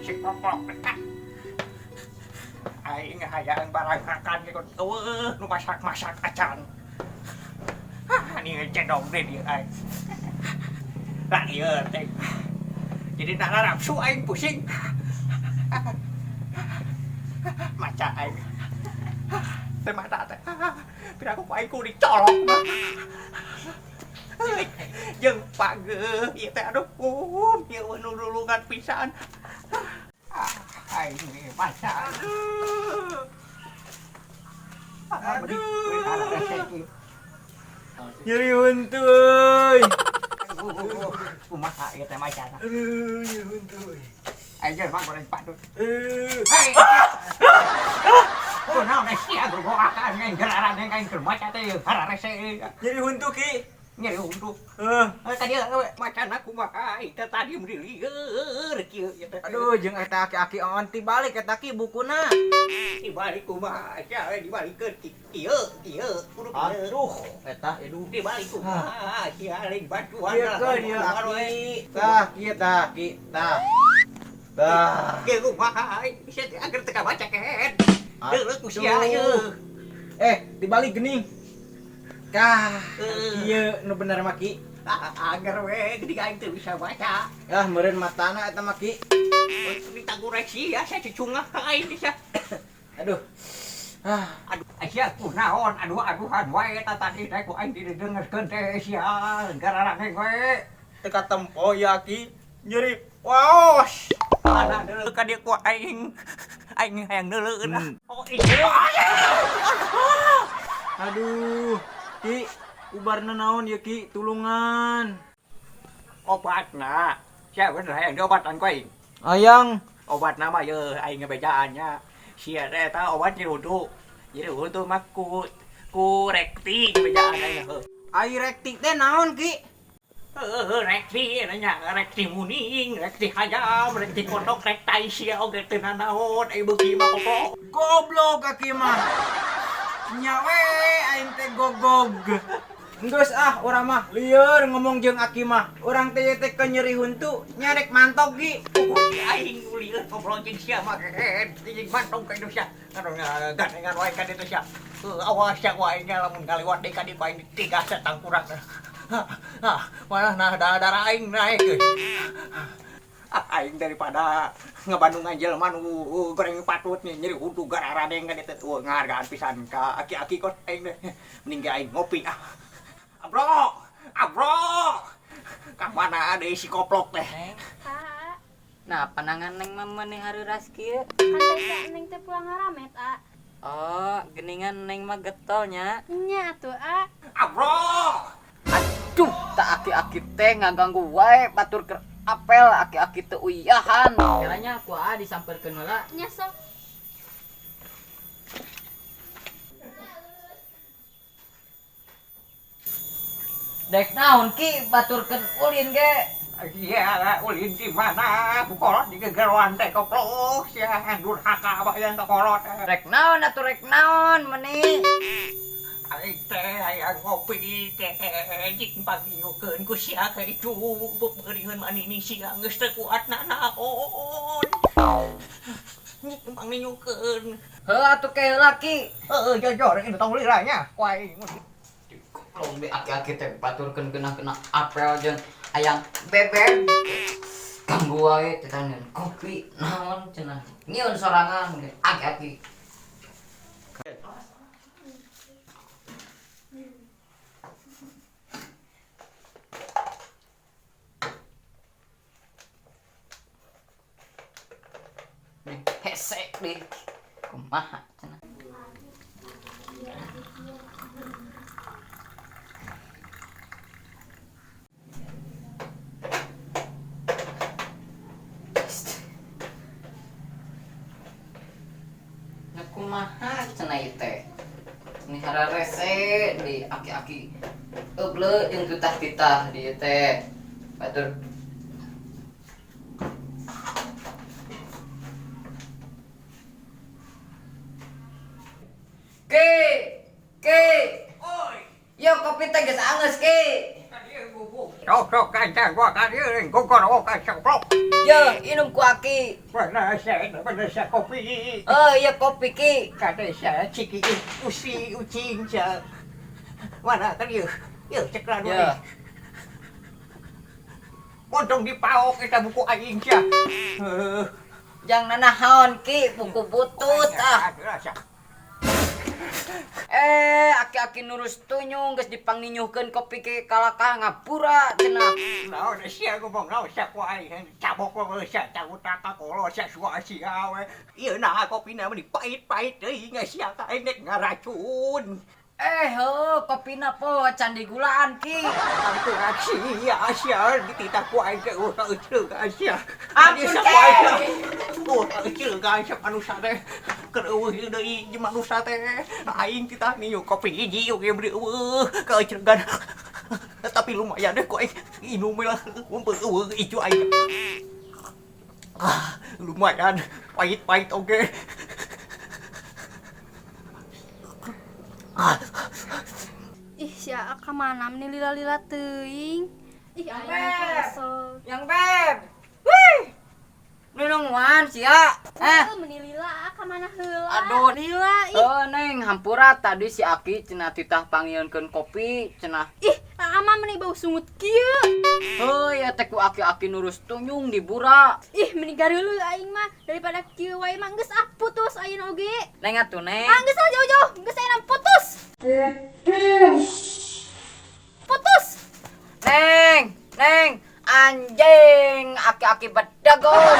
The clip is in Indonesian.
si koplok. Aing hayang barang makan gitu. Nu masak-masak acan. Ini cendong deh dia aing. Lah ieu teh. Jadi tak nafsu aing pusing. Maca aing. Teh mata teh. Piraku aing ku dicolok mah. Jeung pageuh ieu teh aduh ieu nulungan pisan. Aing ge maca. Aduh. Nyeri huntu euy. Kumaha ieu teh maca. Aduh, nyeri huntu euy. Ayo mah goreng padut. Eh. Kunaon sia gua akan ngan gelaran ngan keur maca teh hararese. Nyeri huntu ki. Nyeri huntu. Tadi macana kumaha eta tadi mendilieur kieu teh. Aduh, jeung eta aki-aki on tibalik eta ki bukuna. Dibalik kumaha aja dibalikeun kieu kudu kieu. Aduh, eta Dibalik kumaha sia lain bantuan. Ieu keun ieu aki. Tah, kieu tah, ki. Tah. Tah. Kieu kumaha sia teh agar teu baca kehen. Deuleuh ku sia ieu. Dibalik geuning. Kah, kieu nu bener mah ki. Agar we geuning aing teu bisa baca. Meureun matana eta mah ki. Ditangurek sia saya cecungah aing sia. Aduh. Aduh, sia kunaon aduhan wae eta tadi teh ku aing didengeurkeun teh sia gararane we. Teka tempo ya ki. Nyeri waos. Ana deuleu ka dieu ku aing hayang neuleueun. Oh iya. Aduh. Ki, ubarna naon ya ki? Tulungan. Obatna. Sia bener hayang diobatan ku aing. Ayang. Obatna mah yeuh aing ngebejaannya. Sia teh eta obat nyeri huntu. Nyeri huntu mah ku rekti ngebejaan aing heuh. Ai rektik teh naon ki? Rekti nanya rekti muning, rekti hayam, rekti kodok, rektai sia oge teu nanaon, ai beuki mah koplok. Goblok kaki mah. Nyawe aing teh gogog. Geus urang mah lieur ngomong jeung aki mah. Urang teh nyeri huntu, nyarek mantok ki. Aing lieur koplok jeung sia mah kehet, jeung mantong ka Indonesia. Gandengan wae ka ditu sia. Awas sia wae nya lamun ngaliwat deui ka dieu aing tigas tangkurak. Mana darah aing naik. Aing daripada ngebandung jelema nu goreng patut nih nyeri huntu gararane kan eta ngahargaan pisan ka aki-aki kos aing teh. Mending ge aing ngopi Bro. Ka mana deui si koplok teh? Nah, panangan neng mah neng hareuras kieu. Kan teh neng teh pulang ngaramet, A. Oh, geningan neng mah getolnya. Nya atuh, A. Bro. Aduh, tak aki-aki teh ngaganggu wae batur ke apel aki-aki teu uyahan. Caranya aku disamperkeun heula. Nya sok. Dek naon ki baturkeun ulin ge. Iya, ulin di mana? Kukolot di gegeroan teh koplok sia durhaka bayan kokolot. Rek naon atuh rek naon meuni? Aing teh hayang ngopi teh jik panggilkeun ku sia ka itu beurieun manini sia geus teu kuatna naon. Jik panggilkeun. Heuh atuh ke heula ki. Jojor ini tong liranya. Kuai Long be aki-aki teh baturkeun kena apel jeung ayam bebek. Ganggu wae teh tangan kopi naon cenah. Nyieun sorangan ge aki-aki. Hesek deh. Kumaha cenah. Kumaha cenah ieu teh. Ini hararese di aki-aki euble jeung tutah-titah di ieu teh. Batur. Ke. Oi. Yo kopi teh geus angeus ke. Sok kancang gua ka dieu gogor ka sok. Ya, inum ku aki. Mana sa kopi. Oh, iya kopi ki. Kada sa ciki ucing sa. Mana tadi? Yuk cek lah dulu. Ya. Montong di paok kita buku aing sia. Jangan nanahon ki, buku butut ah. Aki-aki nurus tunyung geus dipangninyuhkeun kopi ke kalakah ngapura cenah. Naon sia ngomong naon sia ku aing cabok we sia cabutak ka kolo sia sua sia we. Ieu nah kopina mah dipait-pait deui sia ka aing ngaracun. Kopina po can digulaan ki. Aku sia sia dititah ku aing ke urang euceul ka sia. Ampun ke. Euceul ka sia manusia teh. Keur eueuh deui jeung manusia teh. Aing titah niu kopi hiji oge beri eueuh ka euceulgan. Tapi lumayan deh ku aing inum lah umpul eueuh ijo aing. Lumayan pahit-pahit oge. Ih, sia ka mana nih lila-lila teuing. Ih, Yang aing beb. kesel. Yang beb. Wih. Nunungwan sia. Meni lila ka mana heula? Aduh. Lila ih. Neng hampura tadi si Aki cenah titah panggieunkeun kopi cenah. Ih, ama meni bau sungut kieu. Ya teh ku aki-aki nurus tunyung di bura. Ih, meni gareuleuh aing mah daripada kieu wae mah geus putus ayeuna oge. Neng atuh neng. Geus lah jauh-jauh, geus ayeuna putus. Putus. Neng, anjing, aki-aki bedagong.